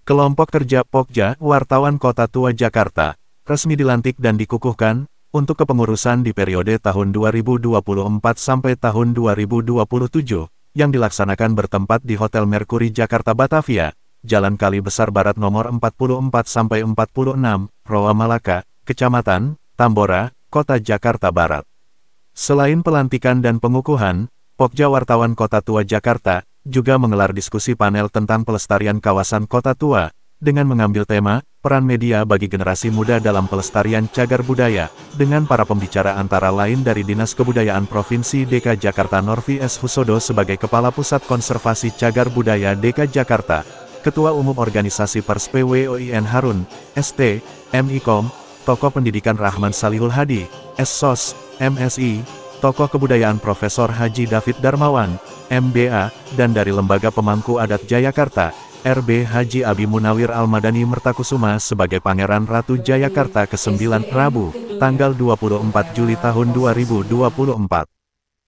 Kelompok Kerja Pokja, wartawan Kota Tua Jakarta, resmi dilantik dan dikukuhkan untuk kepengurusan di periode tahun 2024 sampai tahun 2027, yang dilaksanakan bertempat di Hotel Merkuri Jakarta Batavia, Jalan Kali Besar Barat nomor 44-46, Roa Malaka, Kecamatan Tambora, Kota Jakarta Barat. Selain pelantikan dan pengukuhan, Pokja Wartawan Kota Tua Jakarta juga menggelar diskusi panel tentang pelestarian kawasan Kota Tua, dengan mengambil tema, peran media bagi generasi muda dalam pelestarian cagar budaya, dengan para pembicara antara lain dari Dinas Kebudayaan Provinsi DKI Jakarta Norvi S. Husodo sebagai Kepala Pusat Konservasi Cagar Budaya DKI Jakarta, Ketua Umum Organisasi Pers PWOIN Harun, ST, MIKOM, Tokoh Pendidikan Rahman Salihul Hadi, SSOS, MSI, Tokoh Kebudayaan Profesor Haji David Darmawan, MBA, dan dari Lembaga Pemangku Adat Jayakarta, RB Haji Abi Munawir Al-Madani Mertakusuma sebagai Pangeran Ratu Jayakarta ke-9 Rabu, tanggal 24 Juli tahun 2024.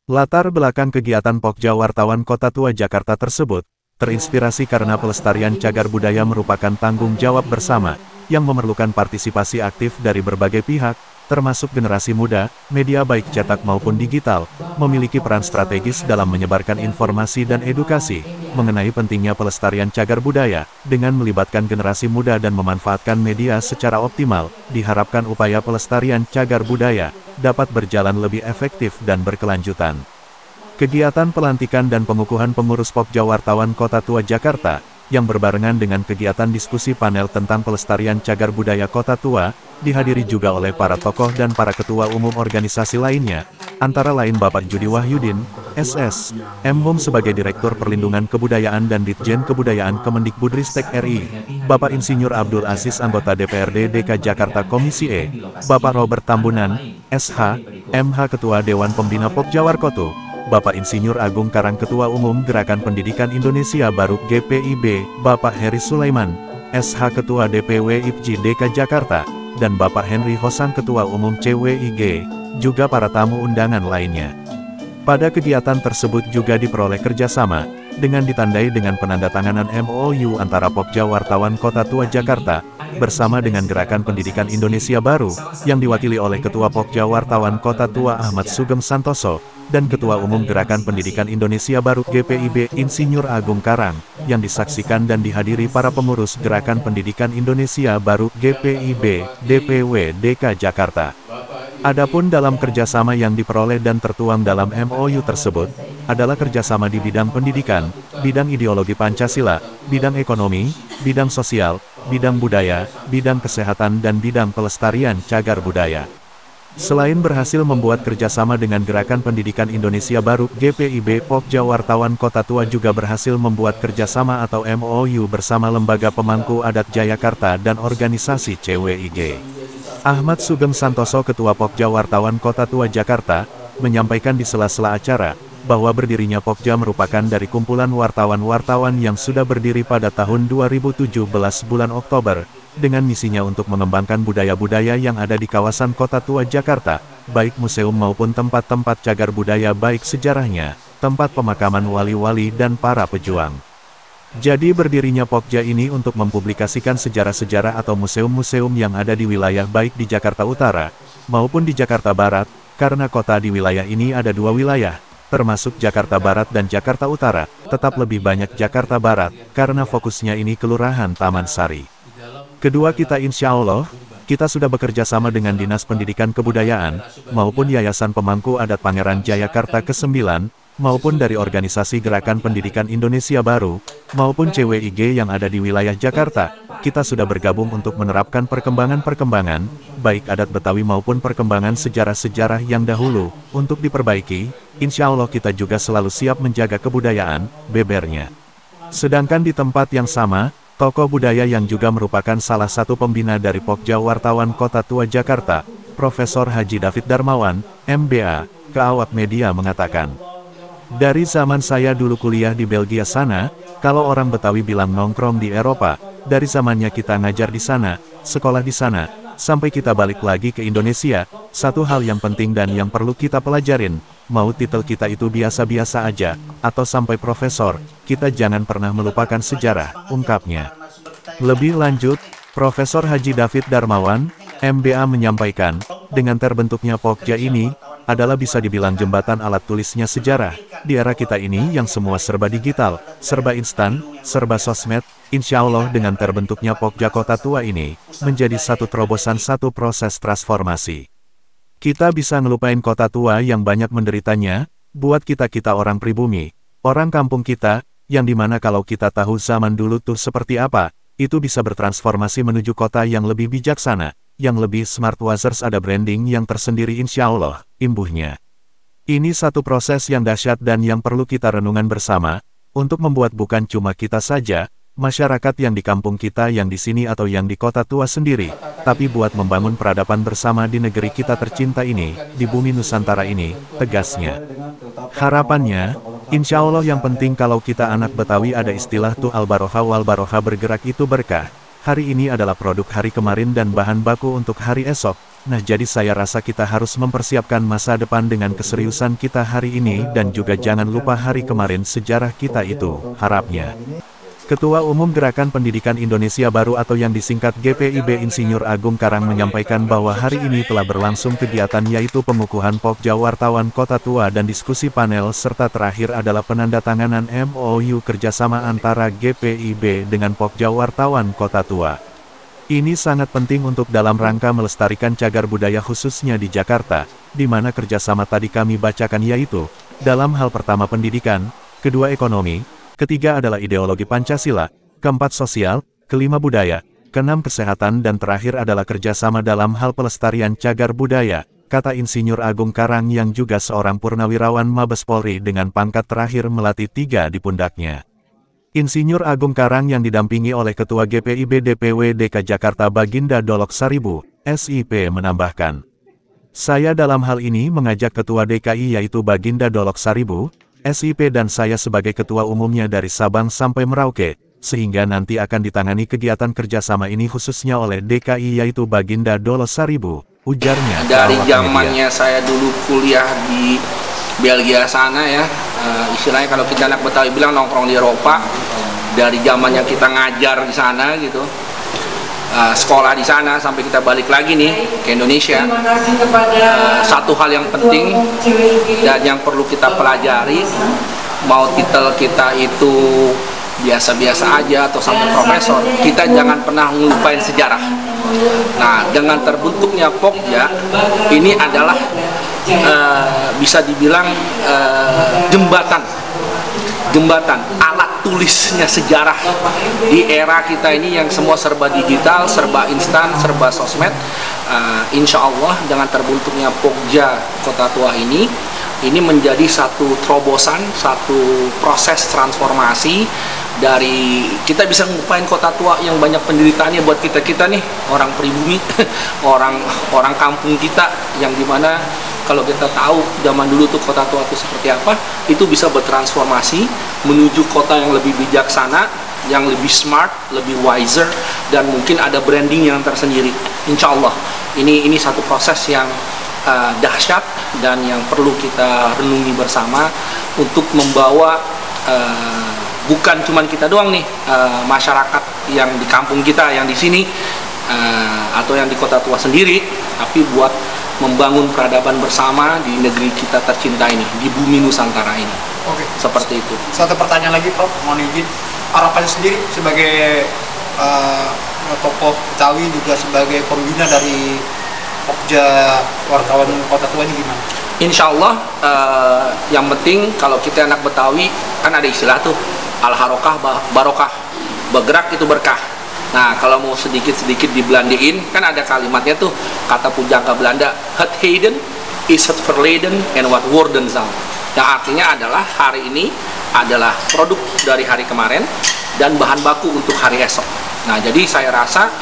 Latar belakang kegiatan Pokja Wartawan Kota Tua Jakarta tersebut, terinspirasi karena pelestarian cagar budaya merupakan tanggung jawab bersama, yang memerlukan partisipasi aktif dari berbagai pihak, termasuk generasi muda, media baik cetak maupun digital, memiliki peran strategis dalam menyebarkan informasi dan edukasi mengenai pentingnya pelestarian cagar budaya. Dengan melibatkan generasi muda dan memanfaatkan media secara optimal, diharapkan upaya pelestarian cagar budaya dapat berjalan lebih efektif dan berkelanjutan. Kegiatan pelantikan dan pengukuhan pengurus Pokja Wartawan Kota Tua Jakarta, yang berbarengan dengan kegiatan diskusi panel tentang pelestarian cagar budaya Kota Tua, dihadiri juga oleh para tokoh dan para ketua umum organisasi lainnya, antara lain Bapak Judi Wahyudin, SS, M.Hum sebagai Direktur Perlindungan Kebudayaan dan Ditjen Kebudayaan Kemendikbudristek RI, Bapak Insinyur Abdul Aziz anggota DPRD DKI Jakarta Komisi E, Bapak Robert Tambunan, SH, MH Ketua Dewan Pembina Pokja Warkotu, Bapak Insinyur Agung Karang Ketua Umum Gerakan Pendidikan Indonesia Baru GPIB, Bapak Heri Sulaiman, SH Ketua DPW IPJI DKI Jakarta, dan Bapak Henry Hosang Ketua Umum CWIG, juga para tamu undangan lainnya. Pada kegiatan tersebut juga diperoleh kerjasama, dengan ditandai dengan penandatanganan MOU antara Pokja Wartawan Kota Tua Jakarta, bersama dengan Gerakan Pendidikan Indonesia Baru, yang diwakili oleh Ketua Pokja Wartawan Kota Tua Ahmad Sugeng Santoso, dan Ketua Umum Gerakan Pendidikan Indonesia Baru GPIB Insinyur Agung Karang, yang disaksikan dan dihadiri para pengurus Gerakan Pendidikan Indonesia Baru GPIB DPW DKI Jakarta. Adapun dalam kerjasama yang diperoleh dan tertuang dalam MOU tersebut, adalah kerjasama di bidang pendidikan, bidang ideologi Pancasila, bidang ekonomi, bidang sosial, bidang budaya, bidang kesehatan dan bidang pelestarian cagar budaya. Selain berhasil membuat kerjasama dengan Gerakan Pendidikan Indonesia Baru GPIB, Pokja Wartawan Kota Tua juga berhasil membuat kerjasama atau MOU bersama Lembaga Pemangku Adat Jayakarta dan organisasi CWIG. Ahmad Sugeng Santoso Ketua Pokja Wartawan Kota Tua Jakarta, menyampaikan di sela-sela acara, bahwa berdirinya Pokja merupakan dari kumpulan wartawan-wartawan yang sudah berdiri pada tahun 2017 bulan Oktober, dengan misinya untuk mengembangkan budaya-budaya yang ada di kawasan Kota Tua Jakarta, baik museum maupun tempat-tempat cagar budaya baik sejarahnya, tempat pemakaman wali-wali dan para pejuang. Jadi berdirinya Pokja ini untuk mempublikasikan sejarah-sejarah atau museum-museum yang ada di wilayah baik di Jakarta Utara, maupun di Jakarta Barat, karena kota di wilayah ini ada dua wilayah, termasuk Jakarta Barat dan Jakarta Utara, tetap lebih banyak Jakarta Barat, karena fokusnya ini Kelurahan Taman Sari. Kedua kita insya Allah, kita sudah bekerja sama dengan Dinas Pendidikan Kebudayaan, maupun Yayasan Pemangku Adat Pangeran Jayakarta ke-9, maupun dari organisasi Gerakan Pendidikan Indonesia Baru, maupun CWIG yang ada di wilayah Jakarta. Kita sudah bergabung untuk menerapkan perkembangan-perkembangan, baik adat Betawi maupun perkembangan sejarah-sejarah yang dahulu, untuk diperbaiki. Insya Allah kita juga selalu siap menjaga kebudayaan, bebernya. Sedangkan di tempat yang sama, tokoh budaya yang juga merupakan salah satu pembina dari Pokja Wartawan Kota Tua Jakarta, Profesor Haji David Darmawan, MBA, ke awak media mengatakan, dari zaman saya dulu kuliah di Belgia sana, kalau orang Betawi bilang nongkrong di Eropa, dari zamannya kita ngajar di sana, sekolah di sana, sampai kita balik lagi ke Indonesia, satu hal yang penting dan yang perlu kita pelajarin, mau titel kita itu biasa-biasa aja, atau sampai profesor, kita jangan pernah melupakan sejarah, ungkapnya. Lebih lanjut, Profesor Haji David Darmawan, MBA menyampaikan, dengan terbentuknya Pokja ini, adalah bisa dibilang jembatan alat tulisnya sejarah, di era kita ini yang semua serba digital, serba instan, serba sosmed, insya Allah dengan terbentuknya Pokja Kota Tua ini, menjadi satu terobosan satu proses transformasi. Kita bisa ngelupain kota tua yang banyak menderitanya, buat kita-kita orang pribumi, orang kampung kita, yang dimana kalau kita tahu zaman dulu tuh seperti apa, itu bisa bertransformasi menuju kota yang lebih bijaksana, yang lebih smart wazers ada branding yang tersendiri insya Allah, imbuhnya. Ini satu proses yang dahsyat dan yang perlu kita renungan bersama, untuk membuat bukan cuma kita saja, masyarakat yang di kampung kita yang di sini atau yang di kota tua sendiri, tapi buat membangun peradaban bersama di negeri kita tercinta ini, di bumi Nusantara ini, tegasnya. Harapannya, insya Allah yang penting kalau kita anak Betawi ada istilah tuh al-baroha wal-baroha bergerak itu berkah. Hari ini adalah produk hari kemarin dan bahan baku untuk hari esok. Nah jadi saya rasa kita harus mempersiapkan masa depan dengan keseriusan kita hari ini dan juga jangan lupa hari kemarin sejarah kita itu, harapnya. Ketua Umum Gerakan Pendidikan Indonesia Baru atau yang disingkat GPIB Insinyur Agung Karang menyampaikan bahwa hari ini telah berlangsung kegiatan yaitu pengukuhan Pokja Wartawan Kota Tua dan diskusi panel serta terakhir adalah penandatanganan MOU kerjasama antara GPIB dengan Pokja Wartawan Kota Tua. Ini sangat penting untuk dalam rangka melestarikan cagar budaya khususnya di Jakarta, di mana kerjasama tadi kami bacakan yaitu, dalam hal pertama pendidikan, kedua ekonomi, ketiga adalah ideologi Pancasila, keempat sosial, kelima budaya, keenam kesehatan dan terakhir adalah kerjasama dalam hal pelestarian cagar budaya, kata Insinyur Agung Karang yang juga seorang purnawirawan Mabes Polri dengan pangkat terakhir melati 3 di pundaknya. Insinyur Agung Karang yang didampingi oleh Ketua GPIB DPW DK Jakarta Baginda Dolok Saribu, SIP menambahkan. Saya dalam hal ini mengajak Ketua DKI yaitu Baginda Dolok Saribu, SIP dan saya sebagai ketua umumnya dari Sabang sampai Merauke, sehingga nanti akan ditangani kegiatan kerjasama ini khususnya oleh DKI yaitu Baginda Dolok Saribu, ujarnya. Dari zamannya saya dulu kuliah di Belgia sana ya, istilahnya kalau kita anak Betawi bilang nongkrong di Eropa, dari zamannya kita ngajar di sana gitu, sekolah di sana sampai kita balik lagi nih ke Indonesia. Satu hal yang penting dan yang perlu kita pelajari, mau titel kita itu biasa-biasa aja atau sampai profesor, kita jangan pernah ngelupain sejarah. Nah, dengan terbentuknya Pokja, ini adalah bisa dibilang jembatan alat tulisnya sejarah di era kita ini yang semua serba digital, serba instan, serba sosmed. Insya Allah dengan terbentuknya Pokja Kota Tua ini menjadi satu terobosan, satu proses transformasi dari kita bisa ngelupain kota tua yang banyak penderitaannya buat kita nih orang pribumi, orang kampung kita yang dimana kalau kita tahu zaman dulu tuh kota tua itu seperti apa, itu bisa bertransformasi menuju kota yang lebih bijaksana, yang lebih smart, lebih wiser, dan mungkin ada branding yang tersendiri. Insya Allah ini satu proses yang dahsyat dan yang perlu kita renungi bersama untuk membawa bukan cuma kita doang nih, masyarakat yang di kampung kita, yang di sini atau yang di kota tua sendiri, tapi buat membangun peradaban bersama di negeri kita tercinta ini, di bumi Nusantara ini. Oke. Seperti itu. Satu pertanyaan lagi, Prof. Mohon izin, harapannya sendiri sebagai tokoh Betawi juga sebagai pembina dari Pokja Wartawan Kota Tua ini gimana? Insya Allah yang penting kalau kita anak Betawi kan ada istilah tuh al-harokah barokah, bergerak itu berkah. Nah kalau mau sedikit-sedikit dibelandain kan ada kalimatnya tuh, kata pujangga Belanda, het heden is het verleden and what worden zal, yang artinya adalah hari ini adalah produk dari hari kemarin dan bahan baku untuk hari esok. Nah jadi saya rasa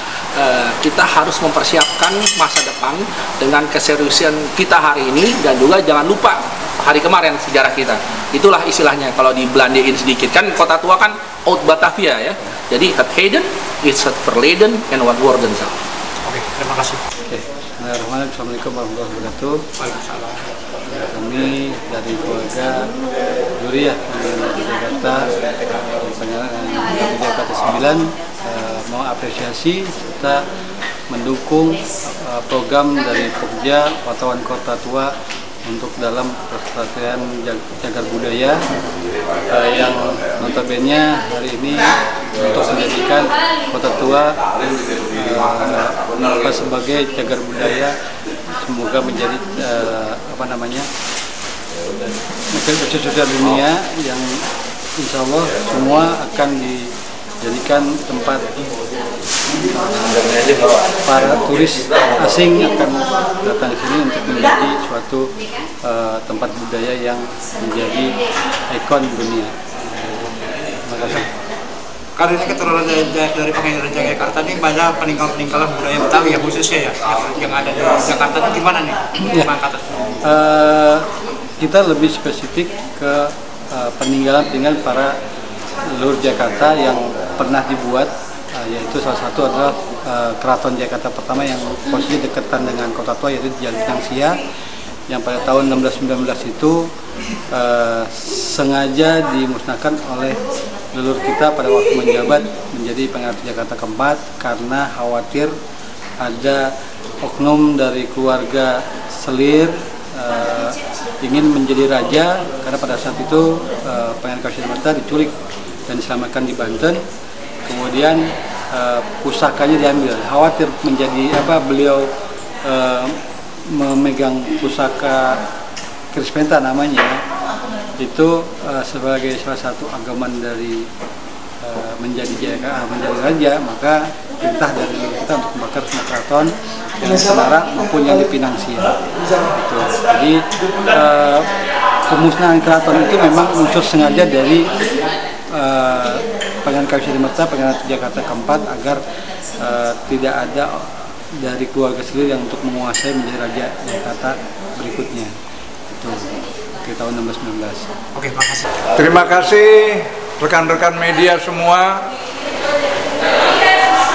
kita harus mempersiapkan masa depan dengan keseriusan kita hari ini, dan juga jangan lupa hari kemarin sejarah kita. Itulah istilahnya kalau dibelandain sedikit, kan kota tua kan oud Batavia ya, jadi het heden is het verleden and what worden zal. Oke, terima kasih. Oke, Assalamualaikum warahmatullahi wabarakatuh. Waalaikumsalam. Kami dari keluarga Juri ya, di Jakarta, penyelenggaraan Jakarta 9, mengapresiasi serta mendukung program dari Pokja Wartawan Kota Tua untuk dalam pelestarian cagar budaya yang notabene hari ini untuk menjadikan Kota Tua sebagai cagar budaya, semoga menjadi sosial dunia yang insya Allah semua akan dijadikan tempat para turis asing akan datang ke sini untuk menjadi suatu tempat budaya yang menjadi ikon dunia. Terima kasih. Karena ini keturunan dari Pengajian Jakarta ini banyak peninggalan budaya Betawi ya khususnya ya yang ada di Jakarta itu gimana nih? Kita lebih spesifik ke peninggalan para leluhur Jakarta yang pernah dibuat, yaitu salah satu adalah Keraton Jakarta pertama yang posisi dekatan dengan Kota Tua, yaitu di Jalan Pinang Sia, yang pada tahun 1619 itu sengaja dimusnahkan oleh leluhur kita pada waktu menjabat menjadi Pengarati Jakarta keempat karena khawatir ada oknum dari keluarga Selir ingin menjadi raja, karena pada saat itu Pangeran Kausidemerta diculik dan diselamatkan di Banten. Kemudian pusakanya diambil, khawatir menjadi beliau memegang pusaka Krispenta namanya, itu sebagai salah satu agaman dari menjadi raja, maka perintah dari kita untuk membakar semua keraton yang di Semarang maupun yang di Pinang Sia. Gitu. Jadi pemusnahan keraton itu memang unsur sengaja dari Pangeran Kausidemerta, Pengarati Jakarta keempat, agar tidak ada dari keluarga Selir yang untuk menguasai menjadi raja Jakarta berikutnya. Itu di tahun 1619. Oke, makasih. Terima kasih rekan-rekan media semua.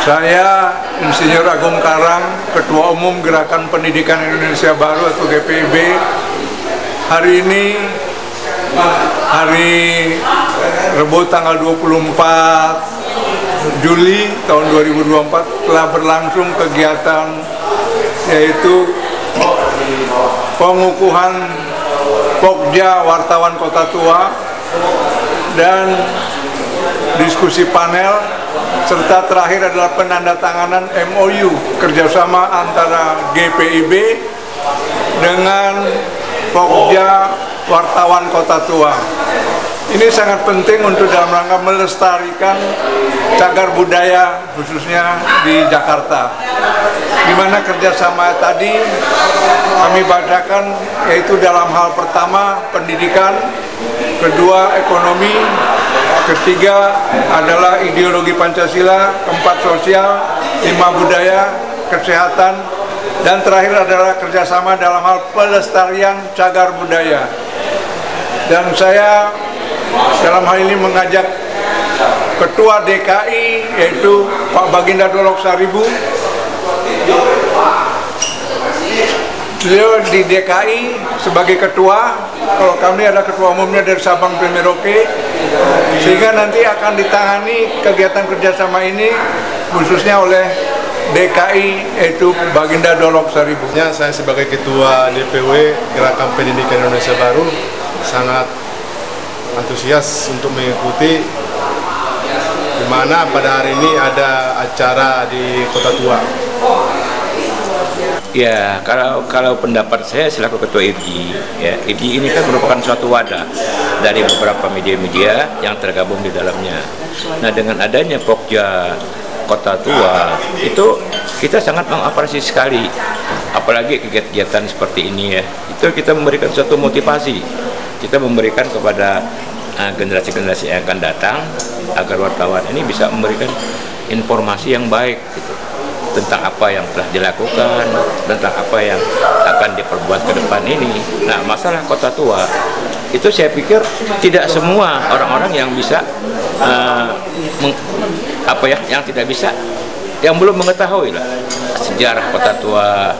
Saya Insinyur Agung Karang, Ketua Umum Gerakan Pendidikan Indonesia Baru atau GPIB. Hari ini hari Rabu tanggal 24 Juli tahun 2024 telah berlangsung kegiatan yaitu pengukuhan Pokja Wartawan Kota Tua dan diskusi panel, serta terakhir adalah penandatanganan MOU kerjasama antara GPIB dengan Pokja Wartawan Kota Tua. Ini sangat penting untuk dalam rangka melestarikan cagar budaya khususnya di Jakarta. Di mana kerjasama tadi kami bacakan yaitu dalam hal pertama pendidikan, kedua ekonomi, ketiga adalah ideologi Pancasila, keempat sosial, lima budaya, kesehatan, dan terakhir adalah kerjasama dalam hal pelestarian cagar budaya. Dan saya dalam hal ini mengajak Ketua DKI yaitu Pak Baginda Dolok Saribu. Beliau di DKI sebagai ketua, kalau kami ada ketua umumnya dari Sabang sampai Merauke, sehingga nanti akan ditangani kegiatan kerjasama ini khususnya oleh DKI yaitu Baginda Dolok Saribu. Saya sebagai Ketua DPW Gerakan Pendidikan Indonesia Baru sangat antusias untuk mengikuti di mana pada hari ini ada acara di Kota Tua. Ya, kalau pendapat saya selaku Ketua IPGI, ya, IPGI ini kan merupakan suatu wadah dari beberapa media-media yang tergabung di dalamnya. Nah, dengan adanya Pokja Kota Tua, itu kita sangat mengapresiasi sekali, apalagi kegiatan seperti ini ya. Itu kita memberikan suatu motivasi, kita memberikan kepada generasi-generasi yang akan datang agar wartawan ini bisa memberikan informasi yang baik gitu, tentang apa yang telah dilakukan, tentang apa yang akan diperbuat ke depan ini. Nah, masalah Kota Tua itu saya pikir tidak semua orang-orang yang bisa yang tidak bisa, yang belum mengetahui lah sejarah Kota Tua,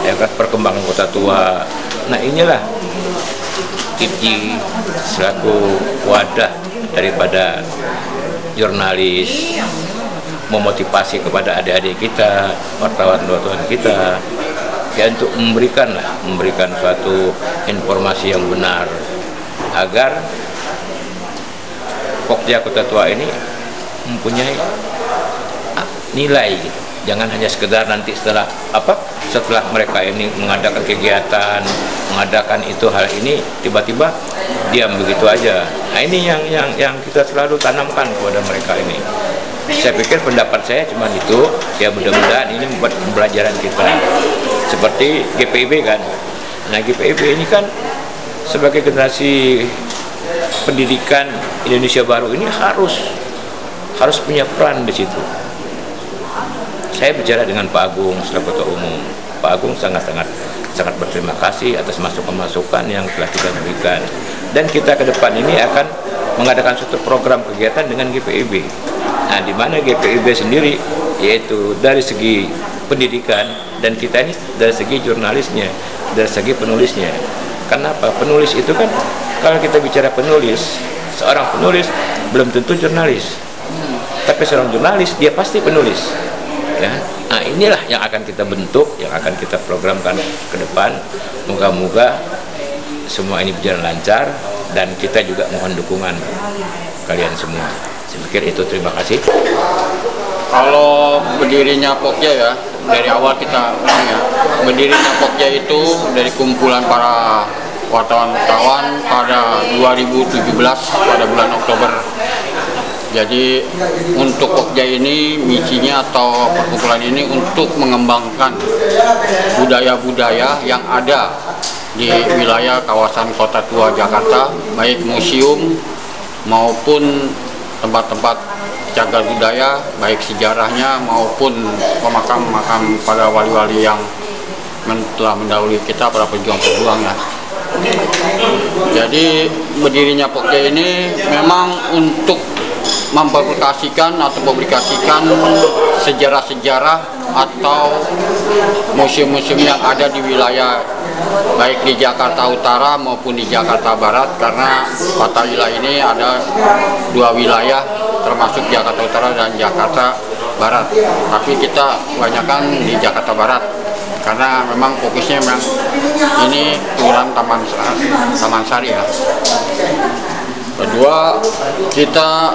ya kan, perkembangan Kota Tua. Nah, inilah IPGI selaku wadah daripada jurnalis, memotivasi kepada adik-adik kita, wartawan-wartawan kita, ya untuk memberikan suatu informasi yang benar agar Pokja Kota Tua ini mempunyai nilai gitu. Jangan hanya sekedar nanti setelah mereka ini mengadakan kegiatan, mengadakan itu hal ini tiba-tiba diam begitu aja. Nah, ini yang kita selalu tanamkan kepada mereka ini. Saya pikir pendapat saya cuma itu, ya mudah-mudahan ini membuat pembelajaran kita. Seperti GPIB kan. Nah, GPIB ini kan sebagai generasi pendidikan Indonesia Baru ini harus punya peran di situ. Saya bicara dengan Pak Agung selaku Ketua Umum. Pak Agung sangat berterima kasih atas masukan-masukan yang telah kita berikan. Dan kita ke depan ini akan mengadakan suatu program kegiatan dengan GPIB. Nah, di mana GPIB sendiri, yaitu dari segi pendidikan, dan kita ini dari segi jurnalisnya, dari segi penulisnya. Kenapa? Penulis itu kan, kalau kita bicara penulis, seorang penulis belum tentu jurnalis. Tapi seorang jurnalis, dia pasti penulis. Ya, nah inilah yang akan kita bentuk, yang akan kita programkan ke depan. Moga-moga semua ini berjalan lancar dan kita juga mohon dukungan kalian semua. Saya pikir itu, terima kasih. Kalau berdirinya Pokja ya, dari awal kita ulang ya, berdirinya Pokja itu dari kumpulan para wartawan-wartawan pada 2017 pada bulan Oktober. Jadi untuk Pokja ini misinya atau perkumpulan ini untuk mengembangkan budaya-budaya yang ada di wilayah kawasan Kota Tua Jakarta, baik museum maupun tempat-tempat cagar budaya, baik sejarahnya maupun pemakam-makam pada wali-wali yang telah mendahului kita, para pejuang-pejuang ya. Jadi berdirinya Pokja ini memang untuk mempublikasikan atau publikasikan sejarah-sejarah atau museum-museum yang ada di wilayah baik di Jakarta Utara maupun di Jakarta Barat, karena kota wilayah ini ada dua wilayah termasuk Jakarta Utara dan Jakarta Barat, tapi kita kebanyakan di Jakarta Barat karena memang fokusnya memang ini kelurahan Taman Sari ya. Kedua, kita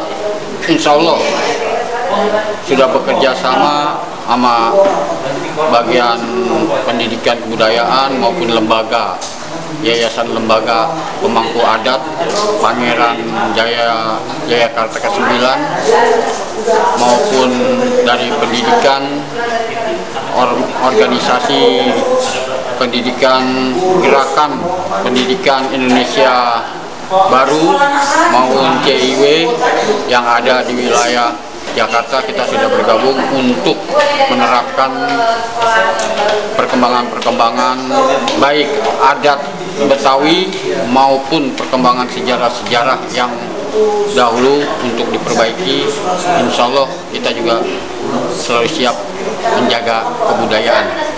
insya Allah sudah bekerja sama bagian pendidikan kebudayaan maupun lembaga, yayasan lembaga pemangku adat Pangeran Jayakarta ke-9 maupun dari pendidikan organisasi pendidikan gerakan pendidikan Indonesia Baru maupun CIW yang ada di wilayah Jakarta. Kita sudah bergabung untuk menerapkan perkembangan-perkembangan baik adat Betawi maupun perkembangan sejarah-sejarah yang dahulu untuk diperbaiki. Insya Allah kita juga selalu siap menjaga kebudayaan.